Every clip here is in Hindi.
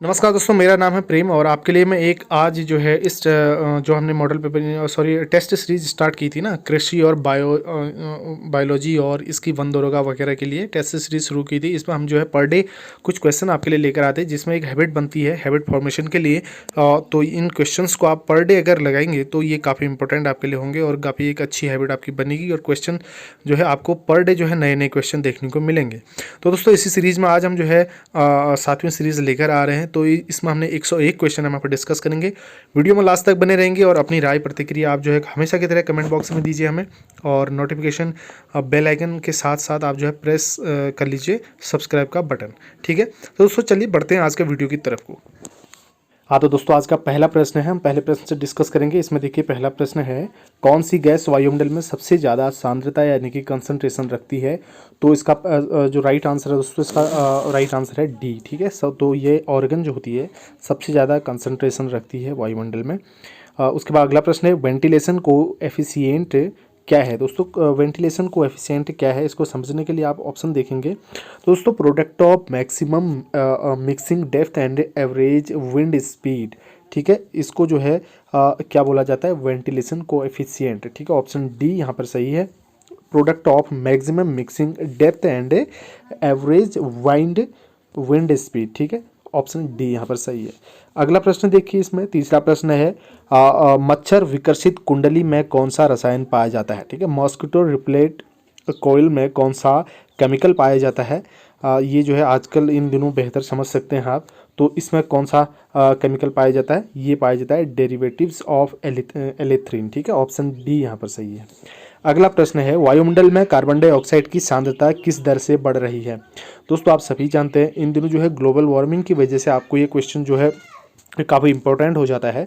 नमस्कार दोस्तों, मेरा नाम है प्रेम और आपके लिए मैं एक आज जो है इस जो हमने model paper test series start की थी ना, कृषि और बायोलॉजी और इसकी वन दरोगा वगैरह के लिए टेस्ट सीरीज शुरू की थी। इसमें हम जो है पर डे कुछ क्वेश्चन आपके लिए लेकर आते हैं, जिसमें एक हैबिट बनती है हैबिट फॉर्मेशन के लिए। तो इन क्वेश्चंस को आप पर डे अगर लगाएंगे तो ये काफ़ी इंपॉर्टेंट आपके लिए होंगे और काफ़ी एक अच्छी हैबिट आपकी बनेगी और क्वेश्चन जो है आपको पर डे जो है नए नए क्वेश्चन देखने को मिलेंगे। तो दोस्तों, इसी सीरीज़ में आज हम जो है 7वीं सीरीज़ लेकर आ रहे हैं। तो इसमें हमने 101 क्वेश्चन हम यहाँ पर डिस्कस करेंगे। वीडियो में लास्ट तक बने रहेंगे और अपनी राय प्रतिक्रिया आप जो है हमेशा की तरह कमेंट बॉक्स में दीजिए हमें, और नोटिफिकेशन बेल आइकन के साथ साथ आप जो है प्रेस कर लीजिए सब्सक्राइब का बटन। ठीक है, तो दोस्तों चलिए बढ़ते हैं आज के वीडियो की तरफ को। हाँ तो दोस्तों, आज का पहला प्रश्न है, हम पहले प्रश्न से डिस्कस करेंगे। इसमें देखिए पहला प्रश्न है, कौन सी गैस वायुमंडल में सबसे ज़्यादा सांद्रता यानी कि कंसंट्रेशन रखती है? तो इसका जो राइट आंसर है दोस्तों, इसका राइट आंसर है डी। ठीक है, सब तो ये ऑर्गन जो होती है सबसे ज़्यादा कंसंट्रेशन रखती है वायुमंडल में। उसके बाद अगला प्रश्न है, वेंटिलेशन कोएफिशिएंट क्या है? दोस्तों वेंटिलेशन कोएफिशिएंट क्या है, इसको समझने के लिए आप ऑप्शन देखेंगे। दोस्तों, product of maximum mixing depth and average wind speed. ठीक है, इसको जो है क्या बोला जाता है? Ventilation coefficient. ठीक है, ऑप्शन डी यहाँ पर सही है। Product of maximum mixing depth and average wind speed. ठीक है, ऑप्शन डी यहाँ पर सही है। अगला प्रश्न देखिए, इसमें तीसरा प्रश्न है, मच्छर विकर्षित कुंडली में कौन सा रसायन पाया जाता है? ठीक है, मॉस्किटो रिप्लेट कोयल में कौन सा केमिकल पाया जाता है? ये जो है आजकल इन दिनों बेहतर समझ सकते हैं आप। तो इसमें कौन सा केमिकल पाया जाता है? ये पाया जाता है डेरिवेटिव्स ऑफ एलेथ्रीन। ठीक है, ऑप्शन डी यहाँ पर सही है। अगला प्रश्न है, वायुमंडल में कार्बन डाइऑक्साइड की सांद्रता किस दर से बढ़ रही है? दोस्तों, आप सभी जानते हैं इन दिनों जो है ग्लोबल वार्मिंग की वजह से आपको ये क्वेश्चन जो है काफ़ी इंपॉर्टेंट हो जाता है।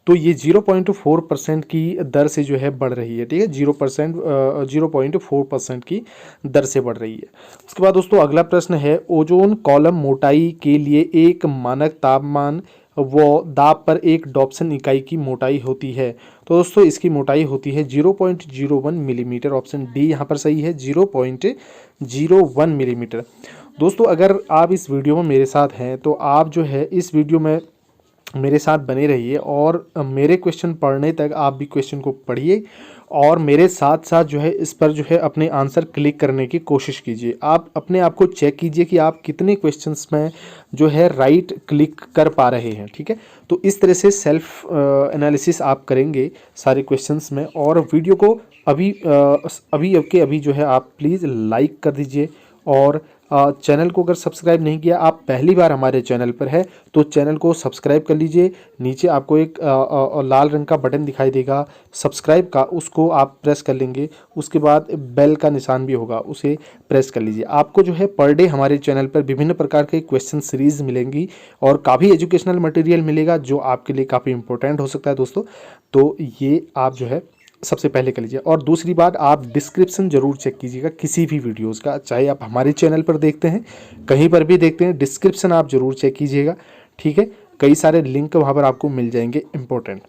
तो ये 0.4% की दर से जो है बढ़ रही है। ठीक है, 0.4% की दर से बढ़ रही है। उसके बाद दोस्तों अगला प्रश्न है, ओजोन कॉलम मोटाई के लिए एक मानक तापमान व दाब पर एक डॉप्सन इकाई की मोटाई होती है। तो दोस्तों इसकी मोटाई होती है 0.01 मिलीमीटर। ऑप्शन डी यहाँ पर सही है, 0.01 मिलीमीटर। दोस्तों, अगर आप इस वीडियो में मेरे साथ हैं तो आप जो है इस वीडियो में मेरे साथ बने रहिए और मेरे क्वेश्चन पढ़ने तक आप भी क्वेश्चन को पढ़िए और मेरे साथ साथ जो है इस पर जो है अपने आंसर क्लिक करने की कोशिश कीजिए। आप अपने आप को चेक कीजिए कि आप कितने क्वेश्चंस में जो है राइट क्लिक कर पा रहे हैं। ठीक है, तो इस तरह से सेल्फ एनालिसिस आप करेंगे सारे क्वेश्चंस में। और वीडियो को अभी जो है आप प्लीज़ लाइक कर दीजिए और चैनल को अगर सब्सक्राइब नहीं किया, आप पहली बार हमारे चैनल पर है तो चैनल को सब्सक्राइब कर लीजिए। नीचे आपको एक लाल रंग का बटन दिखाई देगा सब्सक्राइब का, उसको आप प्रेस कर लेंगे। उसके बाद बेल का निशान भी होगा, उसे प्रेस कर लीजिए। आपको जो है पर डे हमारे चैनल पर विभिन्न प्रकार के क्वेश्चन सीरीज मिलेंगी और काफ़ी एजुकेशनल मटेरियल मिलेगा जो आपके लिए काफ़ी इंपॉर्टेंट हो सकता है दोस्तों। तो ये आप जो है सबसे पहले कर लीजिए। और दूसरी बात, आप डिस्क्रिप्शन जरूर चेक कीजिएगा किसी भी वीडियोस का, चाहे आप हमारे चैनल पर देखते हैं कहीं पर भी देखते हैं, डिस्क्रिप्शन आप जरूर चेक कीजिएगा। ठीक है, कई सारे लिंक वहाँ पर आपको मिल जाएंगे इंपॉर्टेंट।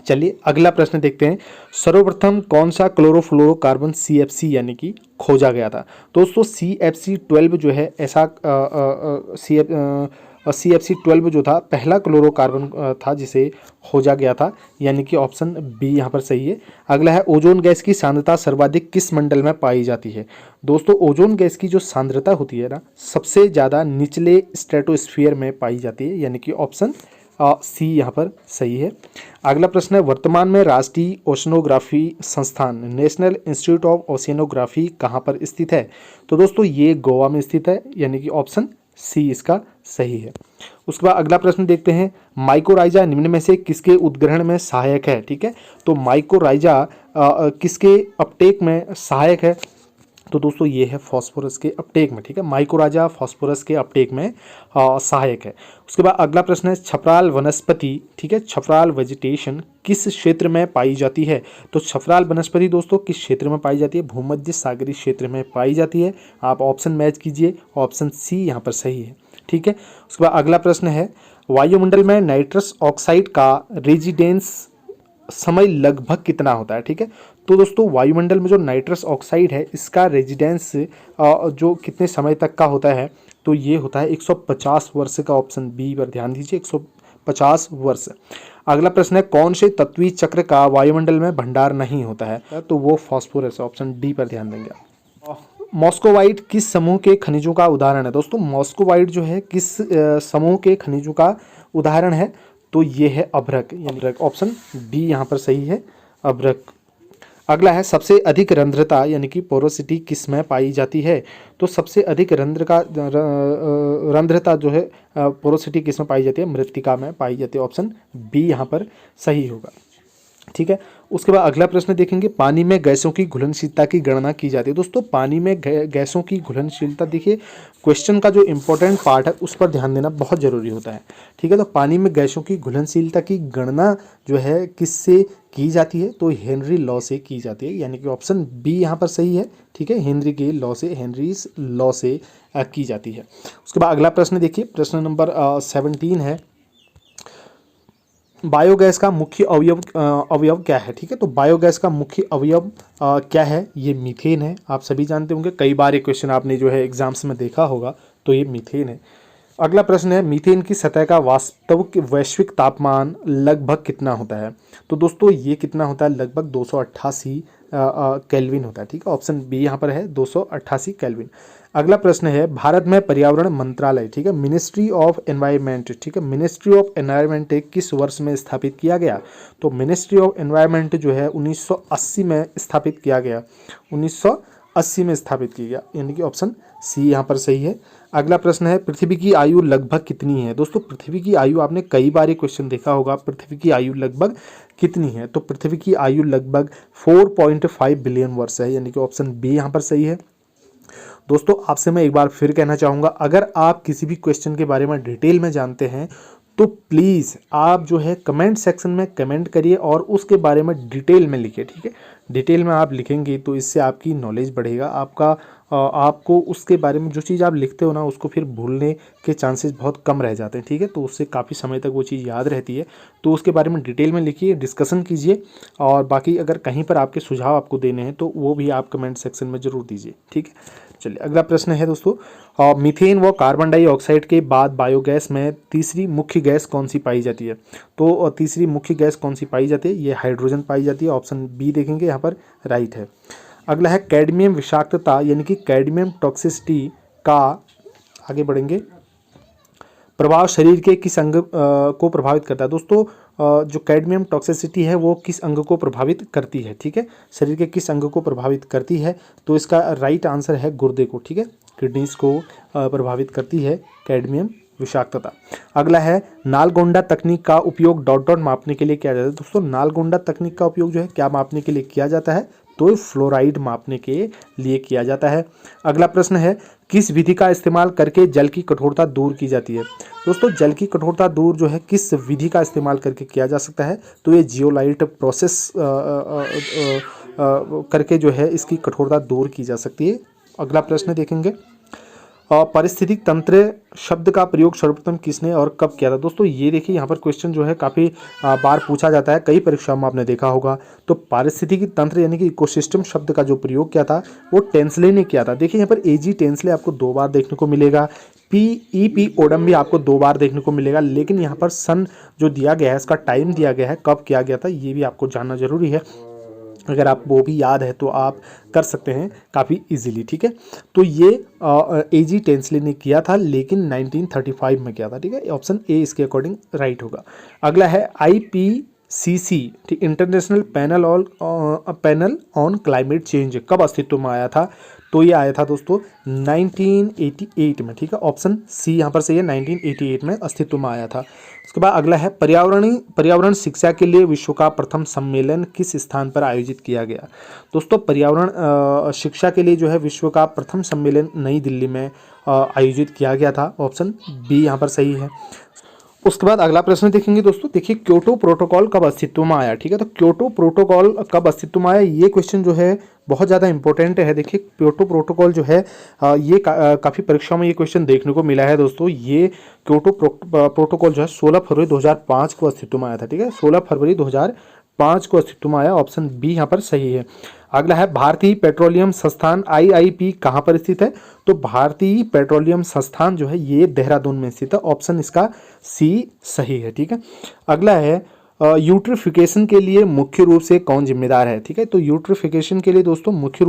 चलिए अगला प्रश्न देखते हैं, सर्वप्रथम कौन सा क्लोरोफ्लोरोकार्बन CFC यानी कि खोजा गया था? दोस्तों CFC12 जो है ऐसा CFC12 जो था पहला क्लोरोकार्बन था जिसे खोजा गया था, यानी कि ऑप्शन बी यहाँ पर सही है। अगला है, ओजोन गैस की सांद्रता सर्वाधिक किस मंडल में पाई जाती है? दोस्तों ओजोन गैस की जो सांद्रता होती है ना, सबसे ज़्यादा निचले स्ट्रेटोस्फीयर में पाई जाती है, यानी कि ऑप्शन सी यहाँ पर सही है। अगला प्रश्न है, वर्तमान में राष्ट्रीय ओशनोग्राफी संस्थान नेशनल इंस्टीट्यूट ऑफ ओशियनोग्राफी कहाँ पर स्थित है? तो दोस्तों ये गोवा में स्थित है, यानी कि ऑप्शन सी इसका सही है। उसके बाद अगला प्रश्न देखते हैं, माइकोराइजा निम्न में से किसके उद्ग्रहण में सहायक है? ठीक है, तो माइकोराइजा किसके अपटेक में सहायक है? तो दोस्तों ये है फॉस्फोरस के अपटेक में। ठीक है, माइकोराइजा फॉस्फोरस के अपटेक में सहायक है। उसके बाद अगला प्रश्न है, छपराल वनस्पति, ठीक है, छपराल वेजिटेशन किस क्षेत्र में पाई जाती है? तो छपराल वनस्पति दोस्तों किस क्षेत्र में पाई जाती है? भूमध्य सागरीय क्षेत्र में पाई जाती है। आप ऑप्शन मैच कीजिए, ऑप्शन सी यहाँ पर सही है। ठीक है, उसके बाद अगला प्रश्न है, वायुमंडल में नाइट्रस ऑक्साइड का रेजिडेंस समय लगभग कितना होता है, ठीक है। तो दोस्तों वायुमंडल में जो नाइट्रस ऑक्साइड है इसका रेजिडेंस जो कितने समय तक का होता है, तो ये होता है 150 वर्ष का। ऑप्शन बी पर ध्यान दीजिए, 150 वर्ष। अगला प्रश्न है कौन से तत्वीय चक्र का वायुमंडल में भंडार नहीं होता है, तो वो फास्फोरस। ऑप्शन डी पर ध्यान देंगे। मॉस्कोवाइट किस समूह के खनिजों का उदाहरण है? दोस्तों मॉस्कोवाइट जो है किस समूह के खनिजों का उदाहरण है, तो ये है अभ्रक, यानी ऑप्शन बी यहाँ पर सही है, अभ्रक। अगला है सबसे अधिक रंध्रता यानी कि पोरोसिटी किस में पाई जाती है? तो सबसे अधिक रंध्रता जो है पोरोसिटी किस में पाई जाती है? मृत्तिका में पाई जाती है। ऑप्शन बी यहाँ पर सही होगा, ठीक है। उसके बाद अगला प्रश्न देखेंगे, पानी में गैसों की घुलनशीलता की गणना की जाती है। दोस्तों पानी में गैसों की घुलनशीलता, देखिए क्वेश्चन का जो इंपॉर्टेंट पार्ट है उस पर ध्यान देना बहुत जरूरी होता है, ठीक है। तो पानी में गैसों की घुलनशीलता की गणना जो है किससे की जाती है? तो हेनरी लॉ से की जाती है, यानी कि ऑप्शन बी यहाँ पर सही है, ठीक है। हेनरीज लॉ से की जाती है। उसके बाद अगला प्रश्न देखिए, प्रश्न नंबर 17 है, बायोगैस का मुख्य अवयव क्या है? ठीक है, तो बायोगैस का मुख्य अवयव क्या है? ये मीथेन है। आप सभी जानते होंगे, कई बार ये क्वेश्चन आपने जो है एग्जाम्स में देखा होगा, तो ये मीथेन है। अगला प्रश्न है मीथेन की सतह का वास्तविक वैश्विक तापमान लगभग कितना होता है? तो दोस्तों ये कितना होता है? लगभग 288 केल्विन होता है, ठीक है। ऑप्शन बी यहाँ पर है 288 केल्विन। अगला प्रश्न है भारत में पर्यावरण मंत्रालय, ठीक है, मिनिस्ट्री ऑफ एनवायरनमेंट, ठीक है, मिनिस्ट्री ऑफ एनवायरनमेंट किस वर्ष में स्थापित किया गया? तो मिनिस्ट्री ऑफ एनवायरनमेंट जो है 1980 में स्थापित किया गया, 1980 में स्थापित किया गया, यानी कि ऑप्शन सी यहाँ पर सही है। अगला प्रश्न है पृथ्वी की आयु लगभग कितनी है? दोस्तों पृथ्वी की आयु, आपने कई बार ये क्वेश्चन देखा होगा, पृथ्वी की आयु लगभग कितनी है? तो पृथ्वी की आयु लगभग 4.5 बिलियन वर्ष है, यानी कि ऑप्शन बी यहाँ पर सही है। दोस्तों आपसे मैं एक बार फिर कहना चाहूँगा, अगर आप किसी भी क्वेश्चन के बारे में डिटेल में जानते हैं तो प्लीज़ आप जो है कमेंट सेक्शन में कमेंट करिए और उसके बारे में डिटेल में लिखिए, ठीक है। डिटेल में आप लिखेंगे तो इससे आपकी नॉलेज बढ़ेगा, आपको उसके बारे में जो चीज़ आप लिखते हो ना उसको फिर भूलने के चांसेस बहुत कम रह जाते हैं, ठीक है। तो उससे काफ़ी समय तक वो चीज़ याद रहती है। तो उसके बारे में डिटेल में लिखिए, डिस्कशन कीजिए, और बाकी अगर कहीं पर आपके सुझाव आपको देने हैं तो वो भी आप कमेंट सेक्शन में ज़रूर दीजिए, ठीक है। चलिए अगला प्रश्न है दोस्तों, मीथेन व कार्बन डाइऑक्साइड के बाद बायोगैस में तीसरी मुख्य गैस कौन सी पाई जाती है? तो तीसरी मुख्य गैस कौन सी पाई जाती है? ये हाइड्रोजन पाई जाती है। ऑप्शन बी देखेंगे यहाँ पर राइट है। अगला है कैडमियम विषाक्तता यानी कि कैडमियम टॉक्सिसिटी का, आगे बढ़ेंगे, प्रभाव शरीर के किस अंग को प्रभावित करता है? दोस्तों जो कैडमियम टॉक्सिसिटी है वो किस अंग को प्रभावित करती है, ठीक है, शरीर के किस अंग को प्रभावित करती है? तो इसका राइट आंसर है गुर्दे को, ठीक है, किडनीज को प्रभावित करती है कैडमियम विषाक्तता। अगला है नालगोंडा तकनीक का उपयोग डॉट डॉट मापने के लिए किया जाता है। दोस्तों नालगोंडा तकनीक का उपयोग जो है क्या मापने के लिए किया जाता है? तो फ्लोराइड मापने के लिए किया जाता है। अगला प्रश्न है किस विधि का इस्तेमाल करके जल की कठोरता दूर की जाती है? दोस्तों जल की कठोरता दूर जो है किस विधि का इस्तेमाल करके किया जा सकता है? तो ये जियोलाइट प्रोसेस करके जो है इसकी कठोरता दूर की जा सकती है। अगला प्रश्न देखेंगे, पारिस्थितिक तंत्र शब्द का प्रयोग सर्वप्रथम किसने और कब किया था? दोस्तों ये देखिए यहाँ पर क्वेश्चन जो है काफ़ी बार पूछा जाता है, कई परीक्षाओं में आपने देखा होगा। तो पारिस्थितिकी तंत्र यानी कि इकोसिस्टम शब्द का जो प्रयोग किया था वो टेंसले ने किया था। देखिए यहाँ पर एजी टेंसले आपको 2 बार देखने को मिलेगा, पी ओडम भी आपको 2 बार देखने को मिलेगा, लेकिन यहाँ पर सन जो दिया गया है, इसका टाइम दिया गया है, कब किया गया था, ये भी आपको जानना जरूरी है। अगर आप वो भी याद है तो आप कर सकते हैं काफ़ी इजीली, ठीक है। तो ये एजी टेंसले ने किया था, लेकिन 1935 में किया था, ठीक है। ऑप्शन ए इसके अकॉर्डिंग राइट होगा। अगला है IPCC, ठीक, international panel on climate change कब अस्तित्व में आया था? तो ये आया था दोस्तों 1988 में, ठीक है। ऑप्शन सी यहाँ पर सही है, 1988 में अस्तित्व में आया था। उसके बाद अगला है पर्यावरण शिक्षा के लिए विश्व का प्रथम सम्मेलन किस स्थान पर आयोजित किया गया? दोस्तों पर्यावरण शिक्षा के लिए जो है विश्व का प्रथम सम्मेलन नई दिल्ली में आयोजित किया गया था। ऑप्शन बी यहाँ पर सही है। उसके बाद अगला प्रश्न देखेंगे दोस्तों, देखिए क्योटो प्रोटोकॉल कब अस्तित्व में आया? ठीक है, तो क्योटो प्रोटोकॉल कब अस्तित्व में आया, ये क्वेश्चन जो है बहुत ज़्यादा इंपॉर्टेंट है। देखिए क्योटो प्रोटोकॉल जो है ये काफ़ी परीक्षाओं में ये क्वेश्चन देखने को मिला है दोस्तों। ये क्योटो प्रोटोकॉल जो है 16 फरवरी 2005 को अस्तित्व में आया था, ठीक है, 16 फरवरी 2005 2005 को अस्तित्व में आया। ऑप्शन बी यहाँ पर सही है। अगला है भारतीय पेट्रोलियम संस्थान IIP कहाँ पर स्थित है? तो भारतीय पेट्रोलियम संस्थान जो है ये देहरादून में स्थित है। ऑप्शन इसका सी सही है। ठीक है। अगला है यूट्रिफिकेशन के लिए मुख्य रूप से कौन जिम्मेदार है? ठीक है, तो यूट्रिफिकेशन के लिए दोस्तों मुख्य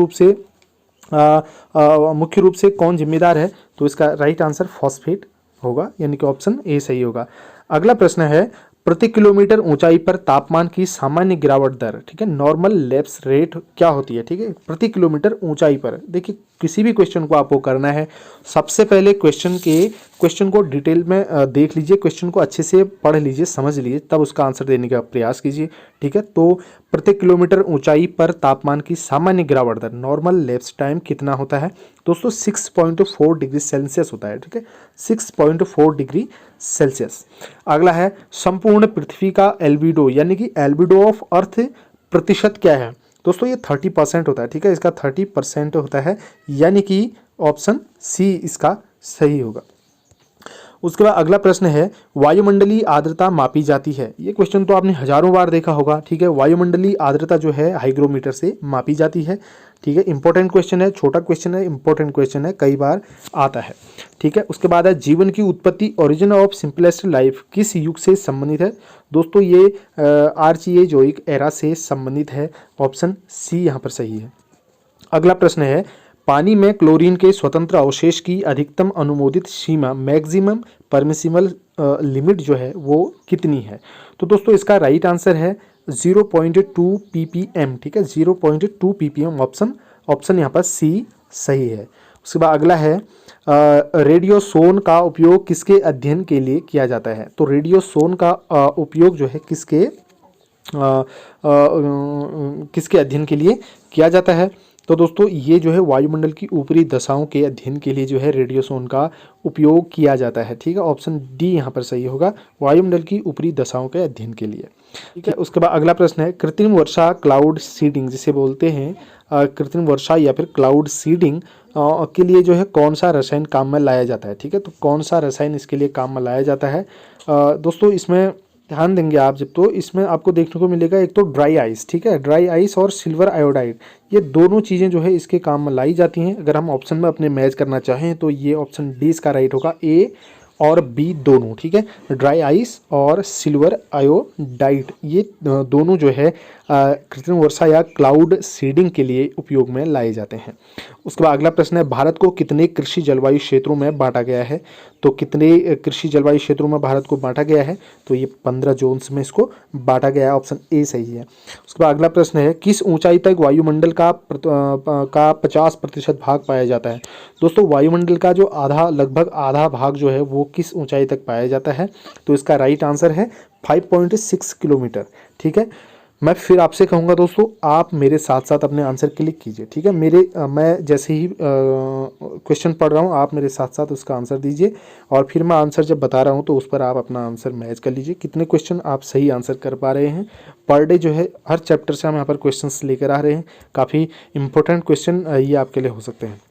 रूप से कौन जिम्मेदार है? तो इसका राइट आंसर फॉस्फेट होगा, यानी कि ऑप्शन ए सही होगा। अगला प्रश्न है प्रति किलोमीटर ऊंचाई पर तापमान की सामान्य गिरावट दर, ठीक है, नॉर्मल लैप्स रेट क्या होती है? ठीक है, प्रति किलोमीटर ऊंचाई पर। देखिए किसी भी क्वेश्चन को आपको करना है, सबसे पहले क्वेश्चन को डिटेल में देख लीजिए, क्वेश्चन को अच्छे से पढ़ लीजिए, समझ लीजिए, तब उसका आंसर देने का प्रयास कीजिए। ठीक है, तो प्रति किलोमीटर ऊंचाई पर तापमान की सामान्य गिरावट दर, नॉर्मल लैप्स टाइम कितना होता है दोस्तों? 6.4 डिग्री सेल्सियस होता है। ठीक है, 6.4 डिग्री सेल्सियस। अगला है संपूर्ण पृथ्वी का एल्बिडो, यानी कि एल्बिडो ऑफ अर्थ प्रतिशत क्या है दोस्तों? ये 30% होता है। ठीक है, इसका 30% होता है, यानी कि ऑप्शन सी इसका सही होगा। उसके बाद अगला प्रश्न है वायुमंडलीय आर्द्रता मापी जाती है। ये क्वेश्चन तो आपने हजारों बार देखा होगा। ठीक है, वायुमंडलीय आर्द्रता जो है हाइग्रोमीटर से मापी जाती है। ठीक है, इंपॉर्टेंट क्वेश्चन है, छोटा क्वेश्चन है, इंपॉर्टेंट क्वेश्चन है, कई बार आता है। ठीक है, उसके बाद है जीवन की उत्पत्ति, ओरिजिन ऑफ सिंपलेस्ट लाइफ किस युग से संबंधित है? दोस्तों ये आर्चियोजोइक एरा से संबंधित है। ऑप्शन सी यहाँ पर सही है। अगला प्रश्न है पानी में क्लोरीन के स्वतंत्र अवशेष की अधिकतम अनुमोदित सीमा, मैक्सिमम परमिसिबल लिमिट जो है वो कितनी है? तो दोस्तों इसका राइट आंसर है 0.2 ppm। ठीक है, 0.2 ppm। ऑप्शन यहाँ पर सी सही है। उसके बाद अगला है रेडियोसोन का उपयोग किसके अध्ययन के लिए किया जाता है? तो रेडियोसोन का उपयोग जो है किसके अध्ययन के लिए किया जाता है? तो दोस्तों ये जो है वायुमंडल की ऊपरी दशाओं के अध्ययन के लिए जो है रेडियोसोन का उपयोग किया जाता है। ठीक है, ऑप्शन डी यहाँ पर सही होगा, वायुमंडल की ऊपरी दशाओं के अध्ययन के लिए। ठीक है, उसके बाद अगला प्रश्न है कृत्रिम वर्षा, क्लाउड सीडिंग जिसे बोलते हैं, कृत्रिम वर्षा या फिर क्लाउड सीडिंग के लिए जो है कौन सा रसायन काम में लाया जाता है? ठीक है, तो कौन सा रसायन इसके लिए काम में लाया जाता है? दोस्तों इसमें ध्यान देंगे आप जब, तो इसमें आपको देखने को मिलेगा एक तो ड्राई आइस, ठीक है, ड्राई आइस और सिल्वर आयोडाइड, ये दोनों चीज़ें जो है इसके काम में लाई जाती हैं। अगर हम ऑप्शन में अपने मैच करना चाहें तो ये ऑप्शन डी इसका राइट होगा, ए और बी दोनों। ठीक है, ड्राई आइस और सिल्वर आयोडाइड ये दोनों जो है कृत्रिम वर्षा या क्लाउड सीडिंग के लिए उपयोग में लाए जाते हैं। उसके बाद अगला प्रश्न है भारत को कितने कृषि जलवायु क्षेत्रों में बांटा गया है? तो कितने कृषि जलवायु क्षेत्रों में भारत को बांटा गया है? तो ये 15 जोन्स में इसको बांटा गया है। ऑप्शन ए सही है। उसके बाद अगला प्रश्न है किस ऊंचाई तक वायुमंडल का 50% भाग पाया जाता है? दोस्तों वायुमंडल का जो लगभग आधा भाग जो है वो किस ऊंचाई तक पाया जाता है? तो इसका राइट आंसर है 5.6 किलोमीटर। ठीक है, मैं फिर आपसे कहूँगा दोस्तों आप मेरे साथ साथ अपने आंसर क्लिक कीजिए। ठीक है, मैं जैसे ही क्वेश्चन पढ़ रहा हूँ आप मेरे साथ साथ उसका आंसर दीजिए, और फिर मैं आंसर जब बता रहा हूँ तो उस पर आप अपना आंसर मैच कर लीजिए कितने क्वेश्चन आप सही आंसर कर पा रहे हैं। पर डे जो है हर चैप्टर से हम यहाँ पर क्वेश्चन लेकर आ रहे हैं, काफ़ी इंपॉर्टेंट क्वेश्चन ये आपके लिए हो सकते हैं।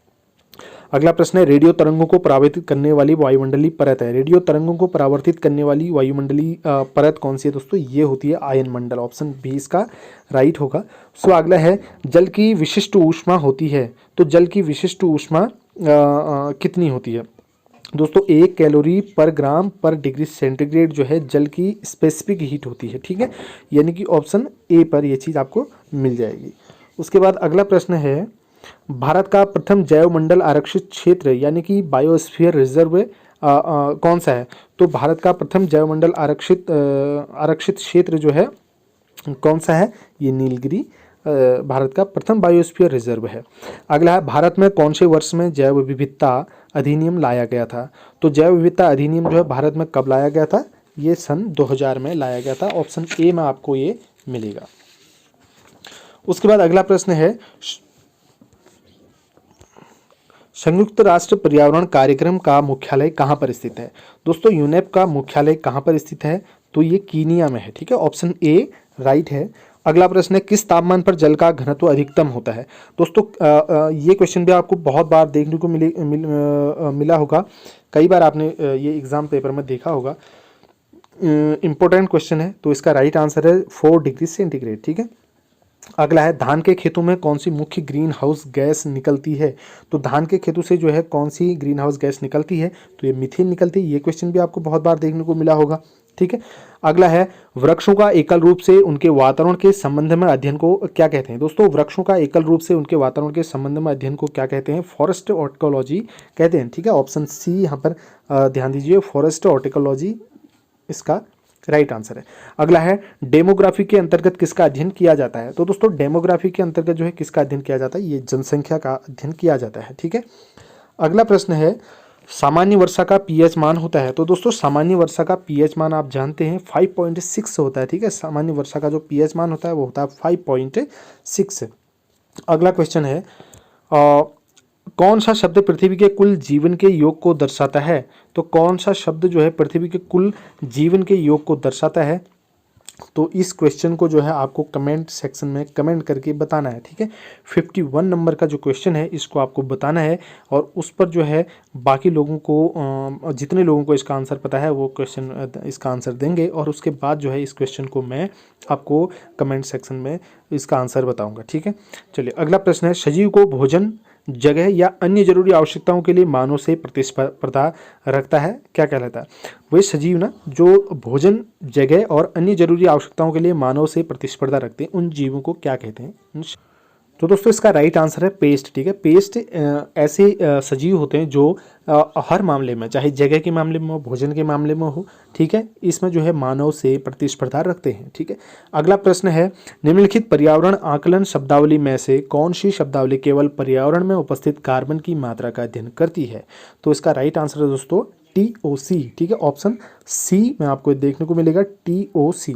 अगला प्रश्न है रेडियो तरंगों को परावर्तित करने वाली वायुमंडलीय परत है। रेडियो तरंगों को परावर्तित करने वाली वायुमंडलीय परत कौन सी है दोस्तों? ये होती है आयन मंडल। ऑप्शन बी इसका राइट होगा। सो अगला है जल की विशिष्ट ऊष्मा होती है, तो जल की विशिष्ट ऊष्मा कितनी होती है? दोस्तों 1 कैलोरी पर ग्राम पर डिग्री सेंटीग्रेड जो है जल की स्पेसिफिक हीट होती है। ठीक है, यानी कि ऑप्शन ए पर यह चीज़ आपको मिल जाएगी। उसके बाद अगला प्रश्न है भारत का प्रथम जैव मंडल आरक्षित क्षेत्र यानी कि बायोस्फीयर रिजर्व कौन सा है? तो भारत का प्रथम जैव मंडल आरक्षित क्षेत्र जो है कौन सा है? ये नीलगिरी भारत का प्रथम बायोस्फीयर रिजर्व है। अगला है भारत में कौन से वर्ष में जैव विविधता अधिनियम लाया गया था? तो जैव विविधता अधिनियम जो है भारत में कब लाया गया था? ये सन 2000 में लाया गया था। ऑप्शन ए में आपको ये मिलेगा। उसके बाद अगला प्रश्न है संयुक्त राष्ट्र पर्यावरण कार्यक्रम का मुख्यालय कहाँ पर स्थित है? दोस्तों यूनेप का मुख्यालय कहाँ पर स्थित है? तो ये कीनिया में है। ठीक है, ऑप्शन ए राइट है। अगला प्रश्न है किस तापमान पर जल का घनत्व अधिकतम होता है? दोस्तों ये क्वेश्चन भी आपको बहुत बार देखने को मिला होगा, कई बार आपने ये एग्जाम पेपर में देखा होगा। इंपॉर्टेंट क्वेश्चन है, तो इसका राइट आंसर है 4 डिग्री सेंटीग्रेड। ठीक है। अगला है, धान के खेतों में कौन सी मुख्य ग्रीन हाउस गैस निकलती है? तो धान के खेतों से जो है कौन सी ग्रीन हाउस गैस निकलती है? तो ये मीथेन निकलती है। ये क्वेश्चन भी आपको बहुत बार देखने को मिला होगा। ठीक है। अगला है, वृक्षों का एकल रूप से उनके वातावरण के संबंध में अध्ययन को क्या कहते हैं? दोस्तों, वृक्षों का एकल रूप से उनके वातावरण के संबंध में अध्ययन को क्या कहते हैं? फॉरेस्ट ऑर्टिकोलॉजी कहते हैं। ठीक है। ऑप्शन सी यहाँ पर ध्यान दीजिए, फॉरेस्ट ऑर्टिकोलॉजी इसका राइट आंसर है। अगला है, डेमोग्राफी के अंतर्गत किसका अध्ययन किया जाता है? तो दोस्तों, डेमोग्राफी के अंतर्गत जो है किसका अध्ययन किया जाता है? ये जनसंख्या का अध्ययन किया जाता है। ठीक है। अगला प्रश्न है, सामान्य वर्षा का पीएच मान होता है? तो दोस्तों, सामान्य वर्षा का पीएच मान आप जानते हैं 5.6 होता है। ठीक है। सामान्य वर्षा का जो पीएच मान होता है वो होता है 5.6। अगला क्वेश्चन है, कौन सा शब्द पृथ्वी के कुल जीवन के योग को दर्शाता है? तो कौन सा शब्द जो है पृथ्वी के कुल जीवन के योग को दर्शाता है? तो इस क्वेश्चन को जो है आपको कमेंट सेक्शन में कमेंट करके बताना है। ठीक है। 51 नंबर का जो क्वेश्चन है इसको आपको बताना है, और उस पर जो है बाकी लोगों को, जितने लोगों को इसका आंसर पता है वो क्वेश्चन इसका आंसर देंगे, और उसके बाद जो है इस क्वेश्चन को मैं आपको कमेंट सेक्शन में इसका आंसर बताऊंगा। ठीक है। चलिए, अगला प्रश्न है, सजीव को भोजन, जगह या अन्य जरूरी आवश्यकताओं के लिए मानव से प्रतिस्पर्धा रखता है, क्या कहलाता है? वही सजीव ना, जो भोजन, जगह और अन्य जरूरी आवश्यकताओं के लिए मानव से प्रतिस्पर्धा रखते हैं, उन जीवों को क्या कहते हैं? तो दोस्तों, इसका राइट आंसर है पेस्ट। ठीक है। पेस्ट ऐसे सजीव होते हैं जो हर मामले में, चाहे जगह के मामले में हो, भोजन के मामले में हो, ठीक है, इसमें जो है मानव से प्रतिस्पर्धा रखते हैं। ठीक है। अगला प्रश्न है, निम्नलिखित पर्यावरण आकलन शब्दावली में से कौन सी शब्दावली केवल पर्यावरण में उपस्थित कार्बन की मात्रा का अध्ययन करती है? तो इसका राइट आंसर है दोस्तों TOC। ठीक है। ऑप्शन सी में आपको देखने को मिलेगा, TOC।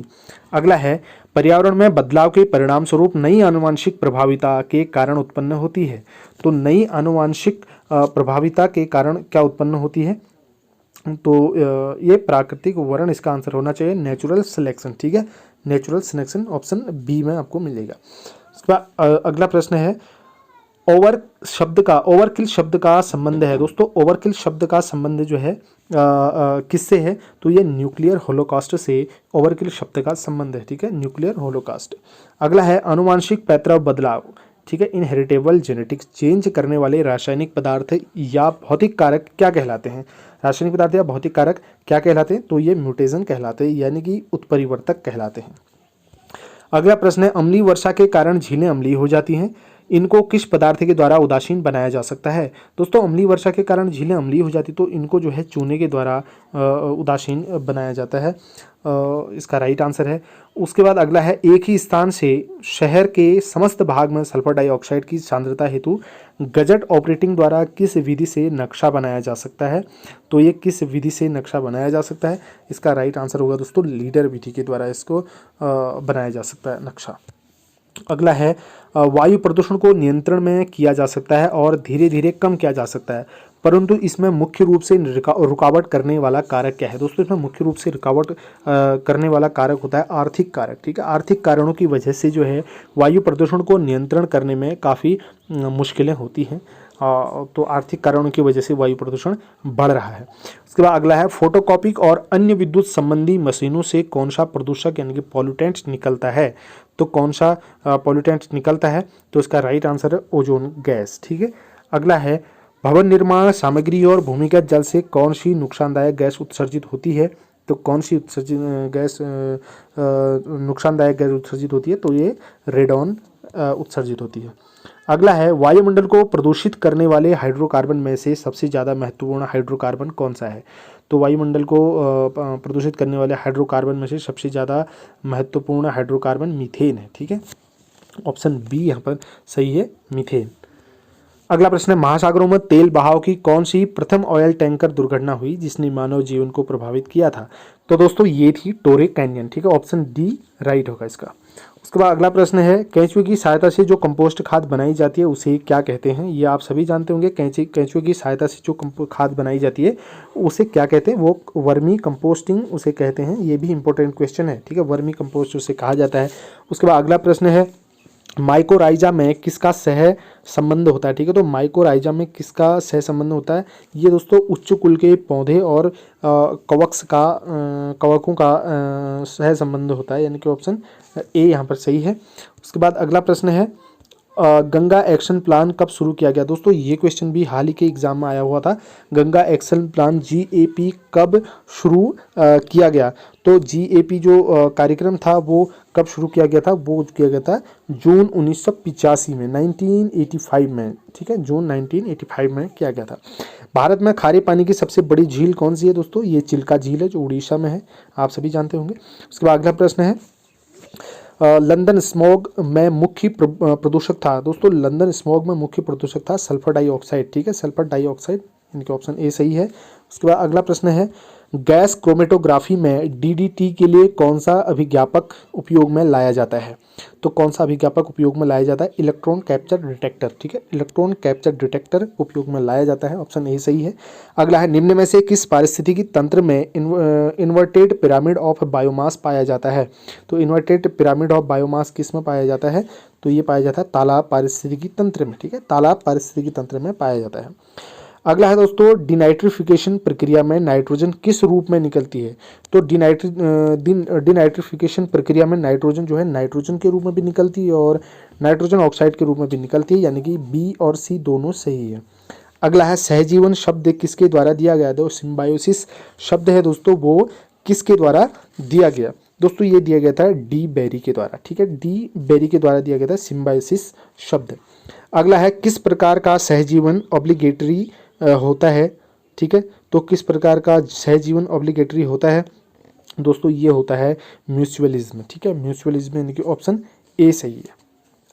अगला है, पर्यावरण में बदलाव के परिणाम स्वरूप नई आनुवंशिक प्रभाविता के कारण उत्पन्न होती है। तो नई आनुवंशिक प्रभाविता के कारण क्या उत्पन्न होती है? तो ये प्राकृतिक वर्ण इसका आंसर होना चाहिए, नेचुरल सिलेक्शन। ठीक है। नेचुरल सिलेक्शन ऑप्शन बी में आपको मिलेगा। उसके बाद अगला प्रश्न है, ओवरकिल शब्द का संबंध है। दोस्तों, ओवरकिल शब्द का संबंध जो है किससे है? तो ये न्यूक्लियर होलोकॉस्ट से ओवरकिल शब्द का संबंध है। ठीक है। Nuclear Holocaust. अगला है, अनुवांशिक पैतृ बदलाव। ठीक है। इनहेरिटेबल जेनेटिक्स चेंज करने वाले रासायनिक पदार्थ या भौतिक कारक क्या कहलाते हैं? रासायनिक पदार्थ या भौतिक कारक क्या कहलाते हैं? तो ये म्यूटेशन कहलाते हैं, यानी कि उत्परिवर्तक कहलाते हैं। अगला प्रश्न है, अम्लीय वर्षा के कारण झीलें अम्लीय हो जाती हैं, इनको किस पदार्थ के द्वारा उदासीन बनाया जा सकता है? दोस्तों, अम्लीय वर्षा के कारण झीलें अम्लीय हो जाती, तो इनको जो है चूने के द्वारा उदासीन बनाया जाता है। इसका राइट आंसर है। उसके बाद अगला है, एक ही स्थान से शहर के समस्त भाग में सल्फर डाइऑक्साइड की सांद्रता हेतु गजट ऑपरेटिंग द्वारा किस विधि से नक्शा बनाया जा सकता है? तो ये किस विधि से नक्शा बनाया जा सकता है? इसका राइट आंसर होगा दोस्तों, लीडर विधि के द्वारा इसको बनाया जा सकता है नक्शा। अगला है, वायु प्रदूषण को नियंत्रण में किया जा सकता है और धीरे धीरे कम किया जा सकता है, परंतु इसमें मुख्य रूप से रुकावट करने वाला कारक क्या है? दोस्तों, इसमें मुख्य रूप से रुकावट करने वाला कारक होता है आर्थिक कारक। ठीक है। आर्थिक कारणों की वजह से जो है वायु प्रदूषण को नियंत्रण करने में काफ़ी मुश्किलें होती हैं, तो आर्थिक कारणों की वजह से वायु प्रदूषण बढ़ रहा है। उसके बाद अगला है, फोटोकॉपी और अन्य विद्युत संबंधी मशीनों से कौन सा प्रदूषक यानी कि पॉल्यूटेंट निकलता है? तो कौन सा पॉल्यूटेंट निकलता है? तो इसका राइट आंसर है ओजोन गैस। ठीक है। अगला है, भवन निर्माण सामग्री और भूमिगत जल से कौन सी नुकसानदायक गैस उत्सर्जित होती है? तो कौन सी उत्सर्जित गैस नुकसानदायक गैस उत्सर्जित होती है? तो ये रेडॉन उत्सर्जित होती है। अगला है, वायुमंडल को प्रदूषित करने वाले हाइड्रोकार्बन में से सबसे ज़्यादा महत्वपूर्ण हाइड्रोकार्बन कौन सा है? तो वायुमंडल को प्रदूषित करने वाले हाइड्रोकार्बन में से सबसे ज़्यादा महत्वपूर्ण हाइड्रोकार्बन मीथेन है। ठीक है। ऑप्शन बी यहाँ पर सही है, मीथेन। अगला प्रश्न है, महासागरों में तेल बहाव की कौन सी प्रथम ऑयल टैंकर दुर्घटना हुई जिसने मानव जीवन को प्रभावित किया था? तो दोस्तों, ये थी टोरे कैनियन। ठीक है। ऑप्शन डी राइट होगा इसका। उसके बाद अगला प्रश्न है, केंचुए की सहायता से जो कंपोस्ट खाद बनाई जाती है उसे क्या कहते हैं? ये आप सभी जानते होंगे, केंचुए की सहायता से जो खाद बनाई जाती है उसे क्या कहते हैं? वो वर्मी कंपोस्टिंग उसे कहते हैं। ये भी इंपॉर्टेंट क्वेश्चन है। ठीक है। वर्मी कंपोस्ट उसे कहा जाता है। उसके बाद अगला प्रश्न है, माइकोराइजा में किसका सह संबंध होता है, ठीक है। तो माइकोराइजा में किसका सह संबंध होता है, ये दोस्तों उच्च कुल के पौधे और कवकों का सह संबंध होता है, यानी कि ऑप्शन ए यहाँ पर सही है। उसके बाद अगला प्रश्न है गंगा एक्शन प्लान कब शुरू किया गया। दोस्तों ये क्वेश्चन भी हाल ही के एग्जाम में आया हुआ था। गंगा एक्शन प्लान GAP कब शुरू किया गया। तो GAP जो कार्यक्रम था वो कब शुरू किया गया था, वो किया गया था जून 1985 में, 1985 में, ठीक है, जून 1985 में किया गया था। भारत में खारे पानी की सबसे बड़ी झील कौन सी है दोस्तों, ये चिल्का झील है जो उड़ीसा में है, आप सभी जानते होंगे। उसके बाद अगला प्रश्न है लंदन स्मॉग में मुख्य प्रदूषक था। दोस्तों लंदन स्मॉग में मुख्य प्रदूषक था सल्फर डाइऑक्साइड, ठीक है, सल्फर डाइऑक्साइड, इनके ऑप्शन ए सही है। उसके बाद अगला प्रश्न है गैस क्रोमेटोग्राफी में DDT के लिए कौन सा अभिज्ञापक उपयोग में लाया जाता है। तो कौन सा अभिज्ञापक उपयोग में लाया जाता है, इलेक्ट्रॉन कैप्चर डिटेक्टर, ठीक है, इलेक्ट्रॉन कैप्चर डिटेक्टर उपयोग में लाया जाता है, ऑप्शन ए सही है। अगला है निम्न में से किस पारिस्थितिकी तंत्र में इन्वर्टेड पिरामिड ऑफ बायोमास पाया जाता है। तो इन्वर्टेड पिरामिड ऑफ बायोमास किस में पाया जाता है, तो ये पाया जाता है तालाब पारिस्थितिकी तंत्र में, ठीक है, तालाब पारिस्थितिकी तंत्र में पाया जाता है। अगला है दोस्तों डिनाइट्रिफिकेशन प्रक्रिया में नाइट्रोजन किस रूप में निकलती है। तो डिनाइट्रिफिकेशन प्रक्रिया में नाइट्रोजन जो है नाइट्रोजन के रूप में भी निकलती है और नाइट्रोजन ऑक्साइड के रूप में भी निकलती है, यानी कि बी और सी दोनों सही है। अगला है सहजीवन शब्द किसके द्वारा दिया गया, तो सिम्बायोसिस शब्द है दोस्तों वो किसके द्वारा दिया गया। दोस्तों ये दिया गया था डी बेरी के द्वारा, ठीक है, डी बेरी के द्वारा दिया गया था सिम्बायोसिस शब्द। अगला है किस प्रकार का सहजीवन ऑब्लिगेटरी होता है, ठीक है, तो किस प्रकार का सहजीवन ऑब्लिगेटरी होता है दोस्तों, ये होता है म्यूचुअलिज्म, ठीक है, म्यूचुअलिज्म, यानी कि ऑप्शन ए सही है।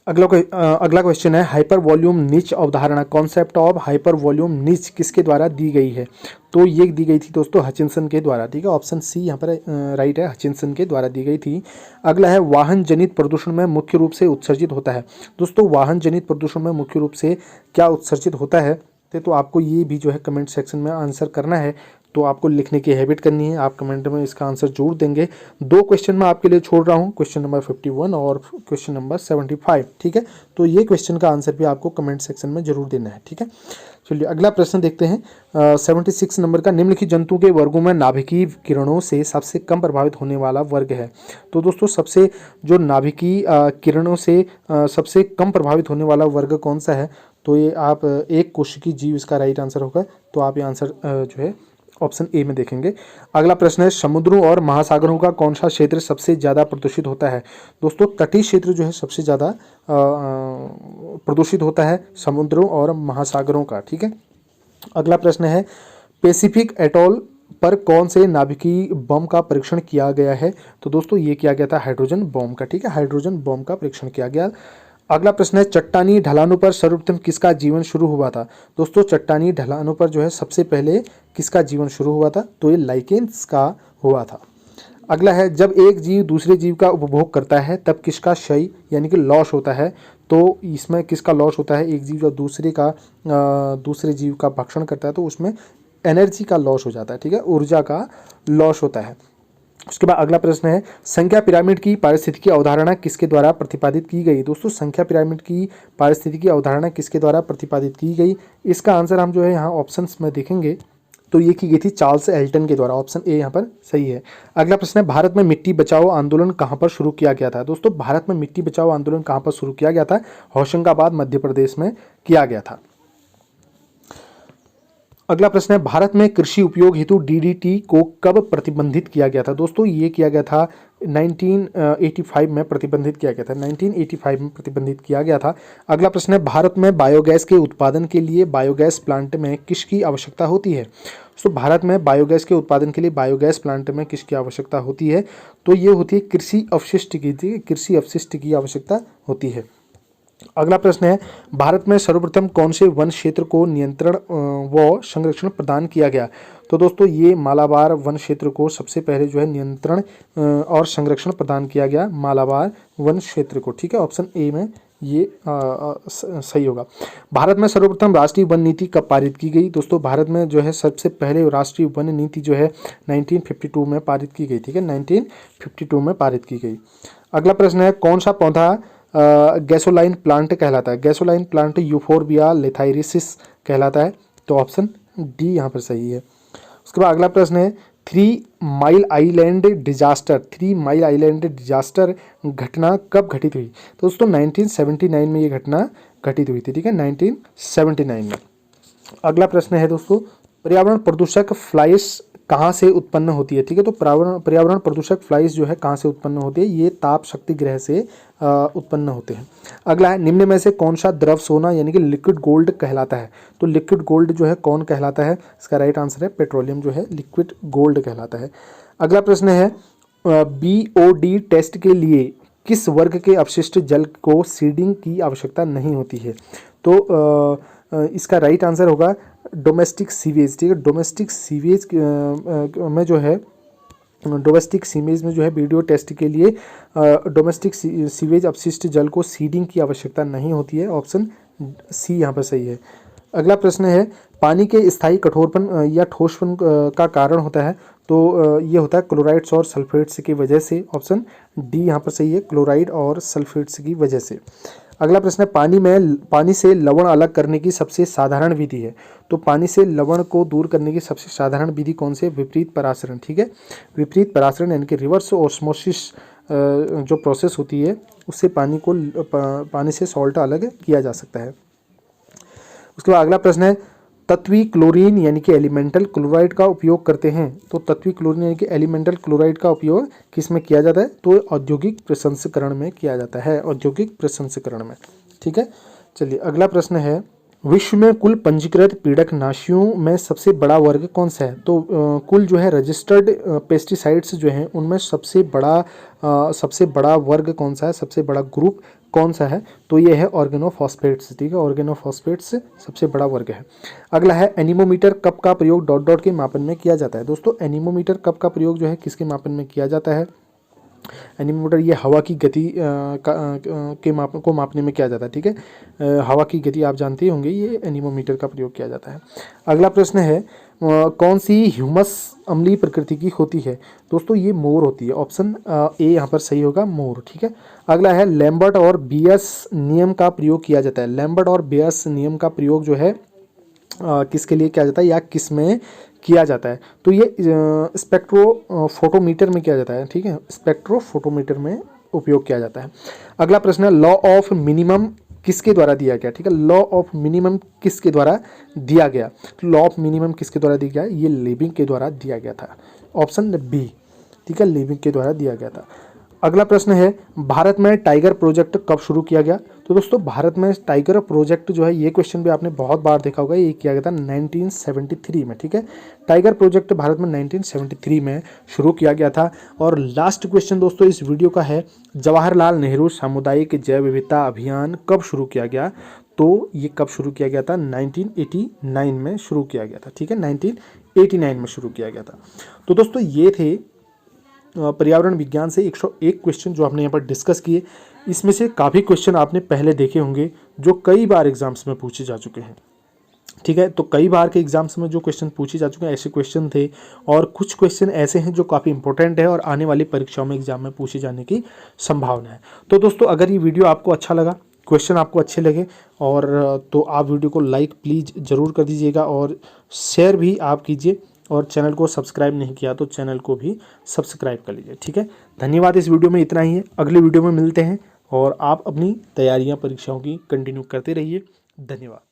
अगला क्वेश्चन है हाइपर वॉल्यूम निच अवधारणा, कॉन्सेप्ट ऑफ हाइपर वॉल्यूम निच किसके द्वारा दी गई है। तो ये दी गई थी दोस्तों हचिंसन के द्वारा, ठीक है, ऑप्शन सी यहाँ पर राइट है, हचिंसन के द्वारा दी गई थी। अगला है वाहन जनित प्रदूषण में मुख्य रूप से उत्सर्जित होता है। दोस्तों वाहन जनित प्रदूषण में मुख्य रूप से क्या उत्सर्जित होता है, तो आपको ये भी जो है कमेंट सेक्शन में आंसर करना है। तो आपको लिखने की हैबिट करनी है, आप कमेंट में इसका आंसर जरूर देंगे। 2 क्वेश्चन मैं आपके लिए छोड़ रहा हूँ, क्वेश्चन नंबर 51 और क्वेश्चन नंबर 75, ठीक है। तो ये क्वेश्चन का आंसर भी आपको कमेंट सेक्शन में जरूर देना है, ठीक है। चलिए अगला प्रश्न देखते हैं 76 नंबर का, निम्नलिखित जंतु के वर्गों में नाभिकीय किरणों से सबसे कम प्रभावित होने वाला वर्ग है। तो दोस्तों सबसे जो नाभिकीय किरणों से सबसे कम प्रभावित होने वाला वर्ग कौन सा है, तो ये आप एक कोशिकीय जीव इसका राइट आंसर होगा। तो आप ये आंसर जो है ऑप्शन ए में देखेंगे। अगला प्रश्न है समुद्रों और महासागरों का कौन सा क्षेत्र सबसे ज़्यादा प्रदूषित होता है। दोस्तों तटीय क्षेत्र जो है सबसे ज़्यादा प्रदूषित होता है समुद्रों और महासागरों का, ठीक है। अगला प्रश्न है पैसिफिक एटॉल पर कौन से नाभिकीय बम का परीक्षण किया गया है। तो दोस्तों ये किया गया था हाइड्रोजन बम का, ठीक है, हाइड्रोजन बम का परीक्षण किया गया। अगला प्रश्न है चट्टानी ढलानों पर सर्वप्रथम किसका जीवन शुरू हुआ था। दोस्तों चट्टानी ढलानों पर जो है सबसे पहले किसका जीवन शुरू हुआ था, तो ये लाइकेन्स का हुआ था। अगला है जब एक जीव दूसरे जीव का उपभोग करता है तब किसका क्षय यानी कि लॉस होता है। तो इसमें किसका लॉस होता है, एक जीव जब दूसरे जीव का भक्षण करता है तो उसमें एनर्जी का लॉस हो जाता है, ठीक है, ऊर्जा का लॉस होता है। उसके बाद अगला प्रश्न है संख्या पिरामिड की पारिस्थितिकी अवधारणा किसके द्वारा प्रतिपादित की गई। दोस्तों संख्या पिरामिड की पारिस्थितिकी अवधारणा किसके द्वारा प्रतिपादित की गई, इसका आंसर हम जो है यहाँ ऑप्शंस में देखेंगे। तो ये की गई थी चार्ल्स एल्टन के द्वारा, ऑप्शन ए यहाँ पर सही है। अगला प्रश्न है भारत में मिट्टी बचाओ आंदोलन कहाँ पर शुरू किया गया था। दोस्तों भारत में मिट्टी बचाओ आंदोलन कहाँ पर शुरू किया गया था, होशंगाबाद मध्य प्रदेश में किया गया था। अगला प्रश्न है भारत में कृषि उपयोग हेतु DDT को कब प्रतिबंधित किया गया था। दोस्तों ये किया गया था 1985 में प्रतिबंधित किया गया था, 1985 में प्रतिबंधित किया गया था। अगला प्रश्न है भारत में बायोगैस के उत्पादन के लिए बायोगैस प्लांट में किसकी आवश्यकता होती है। तो भारत में बायोगैस के उत्पादन के लिए बायोगैस प्लांट में किसकी आवश्यकता होती है, तो ये होती है कृषि अपशिष्ट की आवश्यकता होती है। अगला प्रश्न है भारत में सर्वप्रथम कौन से वन क्षेत्र को नियंत्रण व संरक्षण प्रदान किया गया। तो दोस्तों ये मालाबार वन क्षेत्र को सबसे पहले जो है नियंत्रण और संरक्षण प्रदान किया गया, मालाबार वन क्षेत्र को, ठीक है, ऑप्शन ए में ये सही होगा। भारत में सर्वप्रथम राष्ट्रीय वन नीति कब पारित की गई। दोस्तों भारत में जो है सबसे पहले राष्ट्रीय वन नीति जो है 1952 में पारित की गई, ठीक है, 1952 में पारित की गई। अगला प्रश्न है कौन सा पौधा गैसोलाइन प्लांट कहलाता है? गैसोलाइन प्लांट यूफोर्बिया लेथाइरिसिस कहलाता है। तो ऑप्शन डी यहाँ पर सही है। उसके बाद अगला प्रश्न है, 3 माइल आइलैंड डिजास्टर घटना कब घटित हुई? तो दोस्तों 1979 में ये घटना घटित हुई थी, ठीक है, 1979 में। अगला प्रश्न है दोस्तों, पर्यावरण प्रदूषक फ्लाइस कहाँ से उत्पन्न होती है? ठीक है, तो पर्यावरण प्रदूषक फ्लाइस जो है कहाँ से उत्पन्न होती है? ये ताप शक्ति ग्रह से उत्पन्न होते हैं। अगला है, निम्न में से कौन सा द्रव सोना यानी कि लिक्विड गोल्ड कहलाता है? तो लिक्विड गोल्ड जो है कौन कहलाता है? इसका राइट आंसर है पेट्रोलियम जो है लिक्विड गोल्ड कहलाता है। अगला प्रश्न है, BOD टेस्ट के लिए किस वर्ग के अपशिष्ट जल को सीडिंग की आवश्यकता नहीं होती है? तो इसका राइट आंसर होगा डोमेस्टिक सीवेज, ठीक है। डोमेस्टिक सीवेज में जो है वीडियो टेस्ट के लिए डोमेस्टिक सीवेज अपशिष्ट जल को सीडिंग की आवश्यकता नहीं होती है। ऑप्शन सी यहाँ पर सही है। अगला प्रश्न है, पानी के स्थायी कठोरपन या ठोसपन का कारण होता है? तो ये होता है क्लोराइड्स और सल्फेट्स की वजह से। ऑप्शन डी यहाँ पर सही है, क्लोराइड और सल्फेट्स की वजह से। अगला प्रश्न है, पानी से लवण अलग करने की सबसे साधारण विधि है? तो पानी से लवण को दूर करने की सबसे साधारण विधि कौन सी है? विपरीत परासरण, ठीक है। विपरीत परासरण यानी कि रिवर्स ऑस्मोसिस जो प्रोसेस होती है, उससे पानी से सॉल्ट अलग किया जा सकता है। उसके बाद अगला प्रश्न है, तत्वी क्लोरीन यानी कि एलिमेंटल क्लोराइड का उपयोग करते हैं? तो तत्वी क्लोरीन यानी कि एलिमेंटल क्लोराइड का उपयोग किस में किया जाता है? तो औद्योगिक प्रसंस्करण में किया जाता है, औद्योगिक प्रसंस्करण में, ठीक है। चलिए अगला प्रश्न है, विश्व में कुल पंजीकृत पीड़कनाशियों में सबसे बड़ा वर्ग कौन सा है? तो कुल जो है रजिस्टर्ड पेस्टिसाइड्स जो हैं उनमें सबसे बड़ा वर्ग कौन सा है? सबसे बड़ा ग्रुप कौन सा है? तो ये है ऑर्गेनोफॉस्फेट्स, ठीक है। ऑर्गेनोफॉस्फेट्स सबसे बड़ा वर्ग है। अगला है, एनीमोमीटर कप का प्रयोग डॉट डॉट के मापन में किया जाता है? दोस्तों एनीमोमीटर कप का प्रयोग जो है किसके मापन में किया जाता है? एनीमोमीटर ये हवा की गति को मापने में किया जाता है, ठीक है। हवा की गति आप जानते ही होंगे, ये एनीमोमीटर का प्रयोग किया जाता है। अगला प्रश्न है, कौन सी ह्यूमस अम्लीय प्रकृति की होती है? दोस्तों ये मोर होती है। ऑप्शन ए यहाँ पर सही होगा, मोर, ठीक है। अगला है, लैम्बर्ट और बियर्स नियम का प्रयोग किया जाता है? लैम्बर्ट और बियर्स नियम का प्रयोग जो है किसके लिए किया जाता है या किस में किया जाता है? तो ये स्पेक्ट्रोफोटोमीटर में किया जाता है, ठीक है। स्पेक्ट्रोफोटोमीटर में उपयोग किया जाता है। अगला प्रश्न है, लॉ ऑफ मिनिमम किसके द्वारा दिया गया? ठीक है, लॉ ऑफ मिनिमम किसके द्वारा दिया गया? लॉ ऑफ मिनिमम किसके द्वारा दिया गया? ये लिविंग के द्वारा दिया गया था। ऑप्शन बी, ठीक है, लिविंग के द्वारा दिया गया था। अगला प्रश्न है, भारत में टाइगर प्रोजेक्ट कब शुरू किया गया? तो दोस्तों भारत में टाइगर प्रोजेक्ट जो है, ये क्वेश्चन भी आपने बहुत बार देखा होगा, ये किया गया था 1973 में, ठीक है। टाइगर प्रोजेक्ट भारत में 1973 में शुरू किया गया था। और लास्ट क्वेश्चन दोस्तों इस वीडियो का है, जवाहरलाल नेहरू सामुदायिक जैव विविधता अभियान कब शुरू किया गया? तो ये कब शुरू किया गया था? 1989 में शुरू किया गया था, ठीक है, 1989 में शुरू किया गया था। तो दोस्तों ये थे पर्यावरण विज्ञान से 101 क्वेश्चन जो आपने यहाँ पर डिस्कस किए। इसमें से काफ़ी क्वेश्चन आपने पहले देखे होंगे जो कई बार एग्जाम्स में पूछे जा चुके हैं, ठीक है। तो कई बार के एग्जाम्स में जो क्वेश्चन पूछे जा चुके हैं ऐसे क्वेश्चन थे, और कुछ क्वेश्चन ऐसे हैं जो काफ़ी इंपॉर्टेंट है और आने वाली परीक्षाओं में एग्जाम में पूछे जाने की संभावना है। तो दोस्तों अगर ये वीडियो आपको अच्छा लगा, क्वेश्चन आपको अच्छे लगे, और तो आप वीडियो को लाइक प्लीज़ ज़रूर कर दीजिएगा और शेयर भी आप कीजिए, और चैनल को सब्सक्राइब नहीं किया तो चैनल को भी सब्सक्राइब कर लीजिए, ठीक है। धन्यवाद। इस वीडियो में इतना ही है, अगले वीडियो में मिलते हैं, और आप अपनी तैयारियां परीक्षाओं की कंटिन्यू करते रहिए। धन्यवाद।